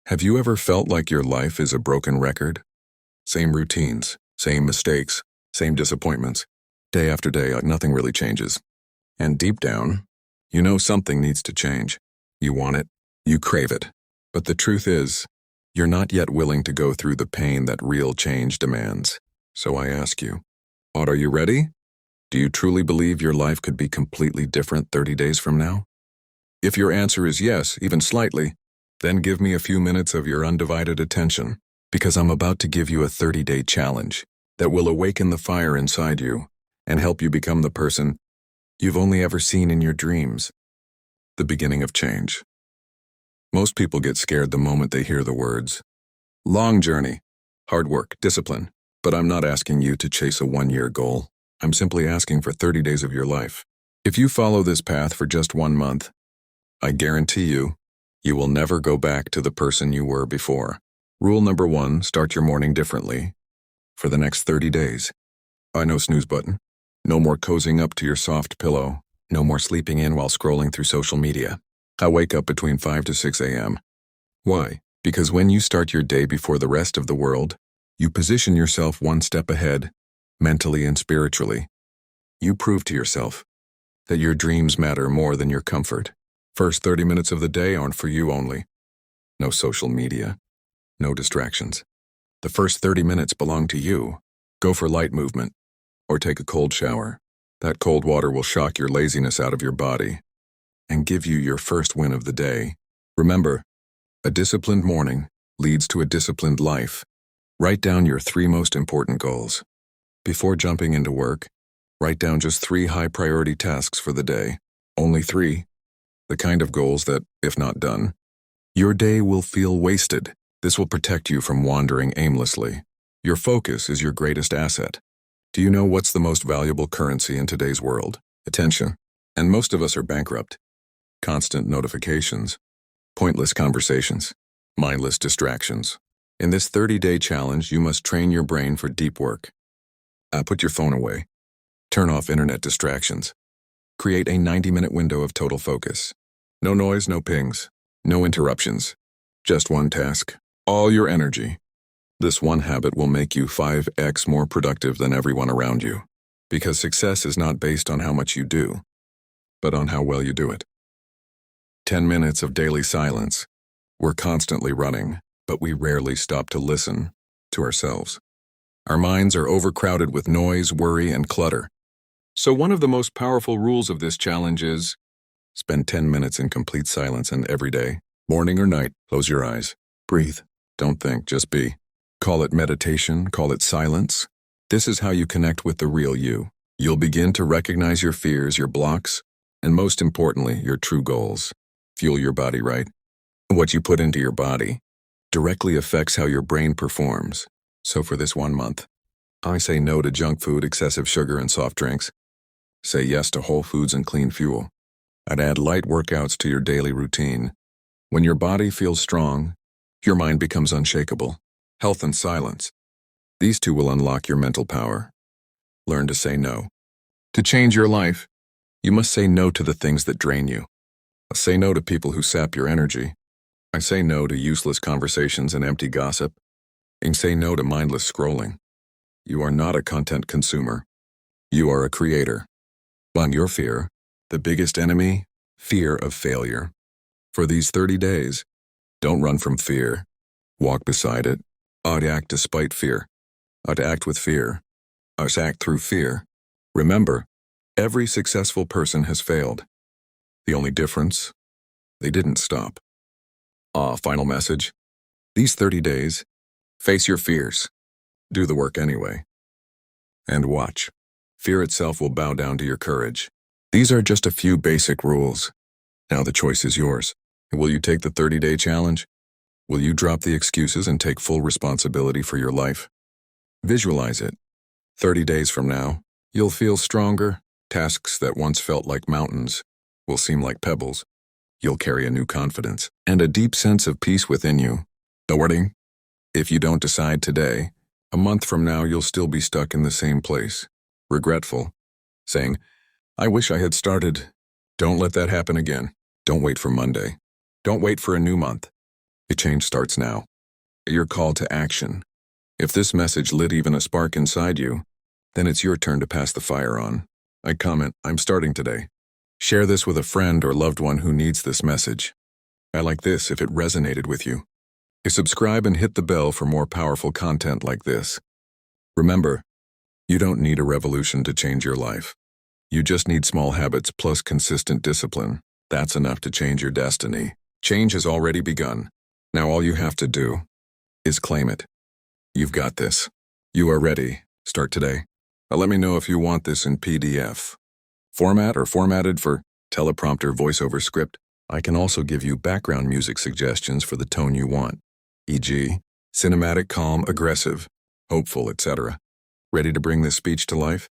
Have you ever felt like your life is a broken record? Same routines, same mistakes, same disappointments. Day after day, nothing really changes. And deep down, you know something needs to change. You want it, you crave it. But the truth is, you're not yet willing to go through the pain that real change demands. So I ask you, are you ready? Do you truly believe your life could be completely different 30 days from now? If your answer is yes, even slightly, then give me a few minutes of your undivided attention, because I'm about to give you a 30-day challenge that will awaken the fire inside you and help you become the person you've only ever seen in your dreams. The beginning of change. Most people get scared the moment they hear the words. Long journey, hard work, discipline. But I'm not asking you to chase a one-year goal. I'm simply asking for 30 days of your life. If you follow this path for just 1 month, I guarantee you will never go back to the person you were before. Rule number 1, start your morning differently. For the next 30 days. No snooze button. No more cozying up to your soft pillow. No more sleeping in while scrolling through social media. I wake up between 5 to 6 a.m. Why? Because when you start your day before the rest of the world, you position yourself one step ahead, mentally and spiritually. You prove to yourself that your dreams matter more than your comfort. First 30 minutes of the day aren't for you only. No social media, no distractions. The first 30 minutes belong to you. Go for light movement or take a cold shower. That cold water will shock your laziness out of your body and give you your first win of the day. Remember, a disciplined morning leads to a disciplined life. Write down your 3 most important goals. Before jumping into work, write down just 3 high-priority tasks for the day. Only 3. The kind of goals that, if not done, your day will feel wasted. This will protect you from wandering aimlessly. Your focus is your greatest asset. Do you know what's the most valuable currency in today's world? Attention. And most of us are bankrupt. Constant notifications, pointless conversations, mindless distractions. In this 30-day challenge, you must train your brain for deep work. Put your phone away. Turn off internet distractions. Create a 90-minute window of total focus. No noise, no pings, no interruptions. Just one task, all your energy. This one habit will make you 5x more productive than everyone around you. Because success is not based on how much you do, but on how well you do it. 10 minutes of daily silence. We're constantly running, but we rarely stop to listen to ourselves. Our minds are overcrowded with noise, worry, and clutter. So one of the most powerful rules of this challenge is spend 10 minutes in complete silence, and every day, morning or night, close your eyes. Breathe. Don't think, just be. Call it meditation, call it silence. This is how you connect with the real you. You'll begin to recognize your fears, your blocks, and most importantly, your true goals. Fuel your body right. What you put into your body directly affects how your brain performs. So for this 1 month, I say no to junk food, excessive sugar, and soft drinks. Say yes to whole foods and clean fuel. I'd add light workouts to your daily routine. When your body feels strong, your mind becomes unshakable. Health and silence. These 2 will unlock your mental power. Learn to say no. To change your life, you must say no to the things that drain you. Say no to people who sap your energy. I say no to useless conversations and empty gossip. And say no to mindless scrolling. You are not a content consumer. You are a creator. On your fear, the biggest enemy, fear of failure. For these 30 days, don't run from fear. Walk beside it. Act despite fear. Act with fear. Act through fear. Remember, every successful person has failed. The only difference, they didn't stop. Final message. These 30 days, face your fears. Do the work anyway. And watch. Fear itself will bow down to your courage. These are just a few basic rules. Now the choice is yours. Will you take the 30-day challenge? Will you drop the excuses and take full responsibility for your life? Visualize it. 30 days from now, you'll feel stronger. Tasks that once felt like mountains will seem like pebbles. You'll carry a new confidence and a deep sense of peace within you. The wording? If you don't decide today, a month from now you'll still be stuck in the same place, regretful, saying, I wish I had started. Don't let that happen again. Don't wait for Monday. Don't wait for a new month. A change starts now. Your call to action. If this message lit even a spark inside you, then it's your turn to pass the fire on. I comment, I'm starting today. Share this with a friend or loved one who needs this message. I like this if it resonated with you. Subscribe and hit the bell for more powerful content like this. Remember, you don't need a revolution to change your life. You just need small habits plus consistent discipline. That's enough to change your destiny. Change has already begun. Now all you have to do is claim it. You've got this. You are ready. Start today. Let me know if you want this in PDF format or formatted for teleprompter voiceover script. I can also give you background music suggestions for the tone you want, e.g., cinematic, calm, aggressive, hopeful, etc. Ready to bring this speech to life?